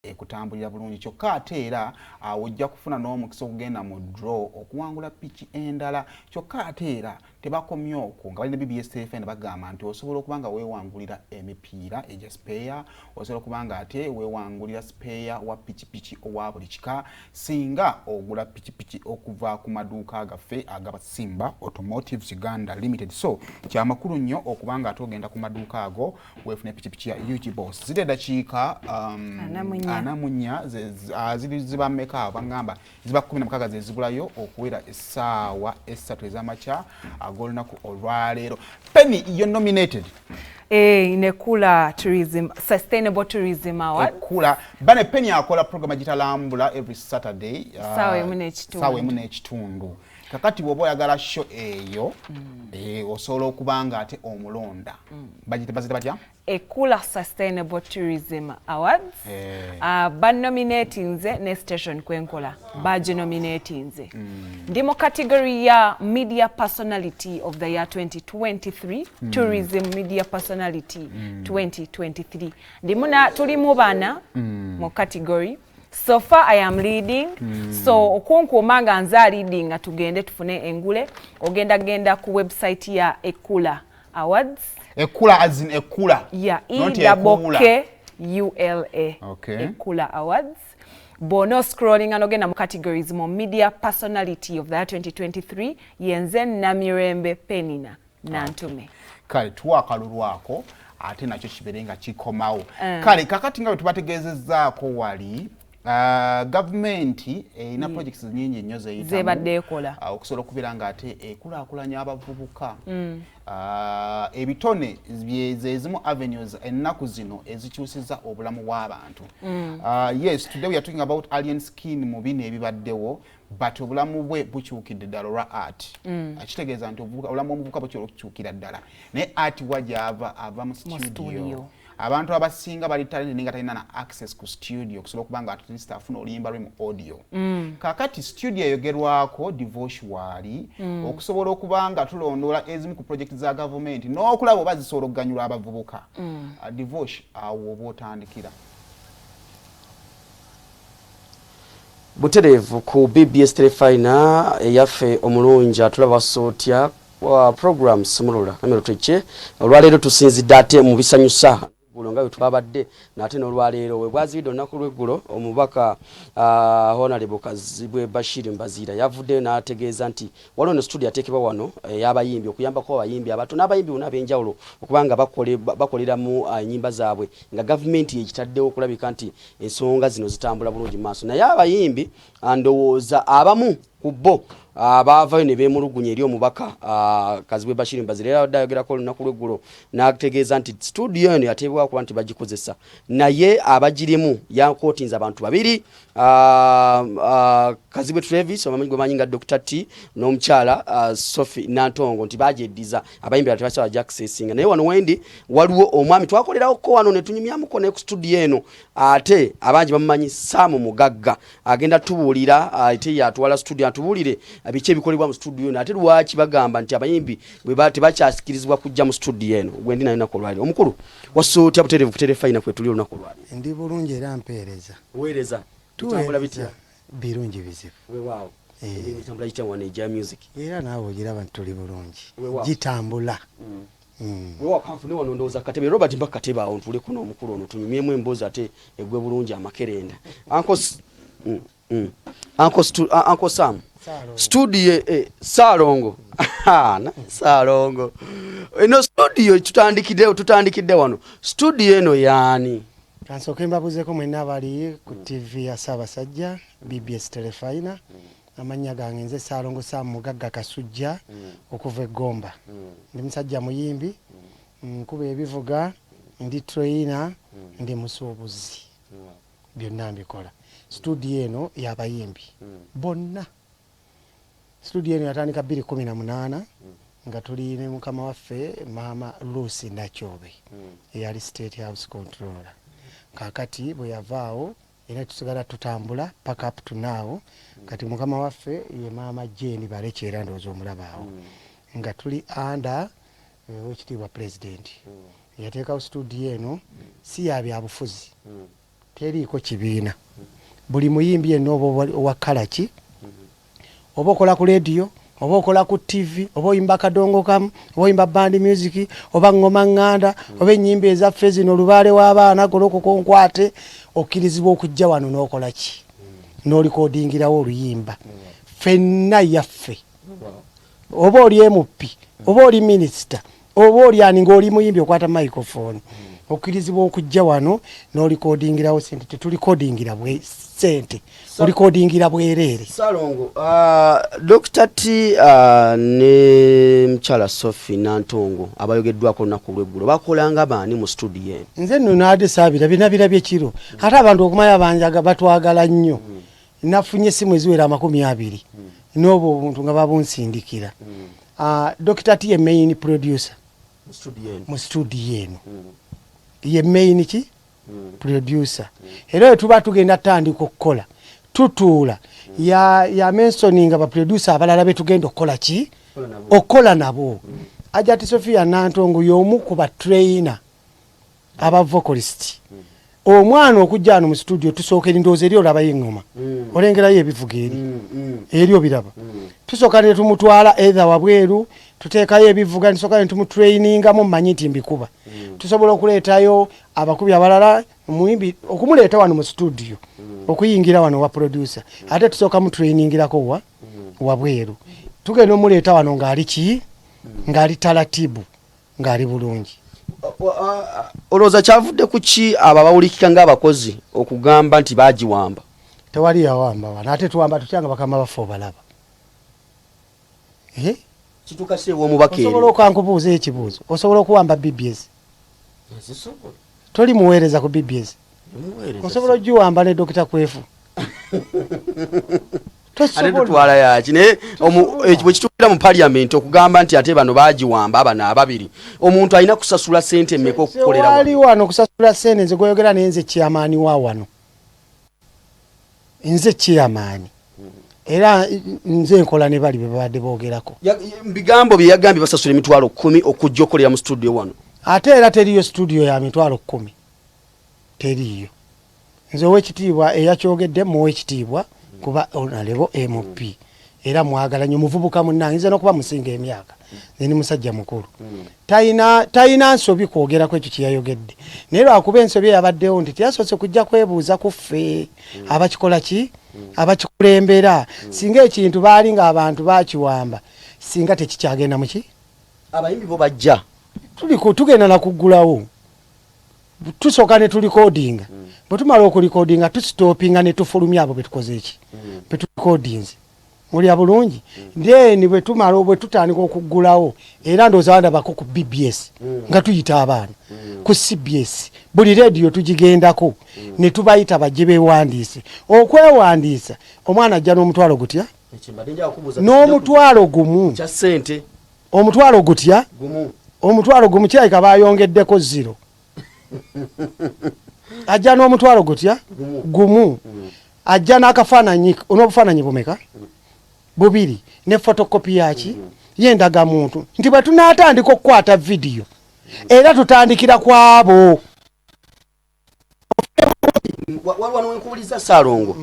ekutambulira bulungi kyokka ate era ojja kufuna n'omukisa okugenda mu draw okuwangula piki endala kyokka ate era tebakomye okwo nga balina BBS telefone bagamba nti osobola okuba nga weewangulira emipiira egya spare osobola okuba nga ate weewangulira spare wa pikipiki owa buli kika singa ogula pikipiki okuva ku maduuka gaffe agaba Simba Automotive Uganda Limited so kyamakulu nnyo okuba nga ate ogenda ku maduuka ago weefune pikipiki ya UG Boss zide dakiika anamunya ziba mmeka bangamba ziba 16 ze zibulayo okuwera essaawa 3 ez'amakya agolunaku olwaleero. Penny, you're nominated. In Ekula Tourism, Sustainable Tourism Award. Ekula. Bane Penny akola program agitalambula every Saturday. Sawe mune ekitundu. Kakati bwoba oyagala show eyo osobola okuba nga ate omulonda. Bazita batya? Ekula Sustainable Tourism Awards. Banominating nze ne station kwenkola. Baginominating nze. Ndi mu category ya Media Personality of the year 2023. Tourism Media Personality 2023. Ndi muna tuli mu bana mu category. So far I am leading. So okunkuuma nga nza leading nga tugende tufune engule genda ku website ya Ekula Awards. Ekula as in Ekula. Yeah, E-K-U-L-A. Okay. Ekula Awards. Bono scrolling anogenda mu categories mu Media Personality of the year 2023 yenze Namirembe Penina Nantume. Kale twakalulwako ate nakyo kiberenga kikomawo. Kale kakati nga tubategezezzaako wali government ina projects nyingi nnyo zebadde ekola okusobola okubeera nga ate ekulaakulanya abavubuka ebitone ezimu avenues ennaku zino ezikyusiza obulamu bw'abantu. Yes, today we are talking about alien skin mu bino ebibaddewo but obulamu bwe bukyukidde ddala olwa art. Kitegeeza nti obulamu bw'omuvubuka bukyula okukyukira ddala naye art wajava ava mu studio. Abantu abasinga bali talent ninga talina na access ku studio okusobola okuba nga at least afuna oluyimba lwe mu audio. Kakati studio eyogerwako divorce okusobola okuba nga tulondola ezimu ku project za government n'okulaba oba zisobola okuganyula abavubuka. Divorce awo oba otandikira. Butereevu ku BBS telefina eyaffe omulungi atulaba sootya programs mulula namero tweche olwaleero tusinzidde ate mu bisanyusa bulonga twabadde nate n'olwaleero we bwaziidde olunaku lw'eggulo omubaka Honorable Kazibwe Bashir Mbazira yavudde n'ategeeza nti waliwo ne studio ateekebwa wano y'abayimbi okuyambako abayimbi abato n'abayimbi bonna ab'enjawulo okubanga bakolera mu nnyimba zaabwe nga gavumenti yekitaddewo okulabika nti ensonga zino zitambula bulungi mu maaso naye abayimbi ndowooza abamu ku bo abavayo ne beemulugunya eri omubaka Kazibwe Bashir Mbazira era dayogerako olunaku lw'eggulo n'ategeeza nti studio eno yateebwa kuba nti bagikozesa naye abagirimu yakootinza abantu babiri Kazibwe Travis omumanyi gwe manyi nga Dr. T n'omukyala Sophie Nantongo nti bagyeddiza abayimbi tebakyala jaccessinga naye wano wendi waliwo omwami twakolerako wano ne tunyumyamuko ne ku studio eno ate abangi bamumanyi Sam Mugagga agenda tubuulira ate yatwala studio atubuulire biki ebikolebwa mu studio eno ate lwaki bagamba nti abayimbi bwe tebakyasikirizibwa kujja mu studio eno gwendi nayo nakolwaliro omukulu wasootya butereevu ku telefayina kwe tuli olunaku lwaliro ndi bulungi era mpeereza weereza tutambula bitya birungi bizibu weewaawo bitambula kitya wane ejja music era naawe ogiraba nti tuli bulungi gitambula wewakanfune wano ndowooza katebe Robert mpaka katebe awo ntuleko n'omukulu ono tunyumyemu emboozi ate egwe bulungi amakerenda Uncle Sam studio Salongo Salongo eno studio tutandikidde wano studio eno yaani kansooke mbabuzeeko mwenna abali ku TV ya Ssaabasajja BBS telefayina amannya gange nze Salongo Sam Mugagga Kasujja okuva Egomba ndi musajja muyimbi nkuba ebivuga ndi trainer ndi musuubuzi byonna mbikola studio eno y'abayimbi bonna studio eno yatandika 2018 nga tuli ne mukama waffe Mama Lucy Nakyobe eyali State House Controller kakati bwe yavaawo era tusigala tutambula paka up to now kati mukama waffe ye Mama Jane Balekyera ndowooza omulabaawo nga tuli under wekitiibwa pulezidenti yateekawo studio eno si ya byabufuzi teriiko kibiina. Buli muyimbi yenna oba owa kala ki, oba okola ku radio, oba okola ku TV, oba oyimba kadongo kamu, oba oyimba band music, oba ngoma nganda, oba ennyimba ezaffe zino olubaale w'abaana golokoko nkwate, okkirizibwa okujja wano n'okola ki, n'olikodingirawo oluyimba. Ffenna yaffe, oba oli MP, oba oli minisita, oba oli ani ng'oli muyimbi okwata microphone, okkirizibwa okujja wano n'olikodingirawo sente. Tetulikodingira sente, olikodingira bwereere. Salongo, Dr. T ne mchala Sophie Nantongo abayogeddwako olunaku lw'eggulo bakolanga baani mu studio eno? Nze nno naade saabira birabye kiro, ate abantu okumanya banjaga batwagala nnyo. Nafunye essimu eziwera 20 n'obwo obuntu nga babunsindikira. Dr. T ye main producer mu studio eno, ye main ki producer. Era tuba tugenda tandika okukola tutuula ya mentioning aba producer abalala be tugenda okukola ki okukola nabo. Ajati Sophia Nantongo y'omu ku ba trainer aba vocalist. Omwana okujja ano mu studio tusooka ndoozi eri olaba y'engoma, olengerayo ebivuga eri obiraba. Tusooka ne tumutwala either wabweru, tuteekayo ebivuga tusooka ne tumutrainingamu mmanyi nti mbikuba. Tusobola okuleetayo abakubi abalala muyimbi okumuleeta wano mu studio okuyingira wano wa producer, ate tusooka mu trainingirako wabweru. Tugenda omuleeta wano ng'ali ki, ng'ali talatibu, ng'ali bulungi. Olowooza kyavudde ku ki abo abawulikika ng'abakozi okugamba nti baagiwamba? Tewali yawamba wano, ate tuwamba tutyanga bakama baffe obalaba. Kitukase w'omubaka eri. Osobola okankubuuza ekibuuzo, osobola okuwamba BBS? Toli muweereza ku BBS? Osobola ogiwamba ne Dr. Kwefu? Ate tutwala yaki naye bwe kitukira mu parliament okugamba nti ate bano baagiwamba abana ababiri, omuntu alina kusasula sente mmeka okukolera wano? Tewali wano kusasula sente. Nze gweyogera naye nze chairman wa wano, nze chairman. Era nze nkola ne bali be babadde boogerako. Bigambo bye yagambye basasula emitwalo 10 okujja okolera mu studio wano. Ate era teriyo studio ya mitwalo 10. Teriyo. Nze ow'ekitiibwa eyakyogedde mu ow'ekitiibwa kuba onalebo MP. Era mwagala nnyo muvubuka munnange, nze n'okuba musinga emyaka. Nze ni musajja mukulu. Tayina nsobi kwogerako ekyo kye yayogedde. Naye lwakuba ensobi yabaddewo nti teyasoose kujja kwebuuza ku ffe abakikola ki, abakikulembera. Singa ekintu baali ng'abantu baakiwamba, singa tekikyagenda mu ki? Abayimbi bo bajja. Tugenda na kuggulawo. Tusooka ne tulikodinga. Bwe tumala okulikodinga tusitopinga ne tufulumya abo be tukoze eki. Be tulikodinze. Mulya bulungi. Then bwe tumala bwe tutandika okuggulawo era ndooza bandabako ku BBS nga tuyita abaana. Ku CBS buli radio tugigendako ne tubayita bajje beewandiise. Okwewandiisa omwana ajja n'omutwalo gutya? N'omutwalo gumu. Kya ssente. Omutwalo gutya? Gumu. Omutwalo gumu kirabika baayongeddeko 0. Ajja n'omutwalo gutya? Gumu. Ajja n'akafaananyi, on'obufaananyi bumeka? 2 ne fotokopi yaki yendaga muntu nti bwe tunaatandika okukwata video era tutandikira kwabo. Waliwo n'enkubuliza Salongo.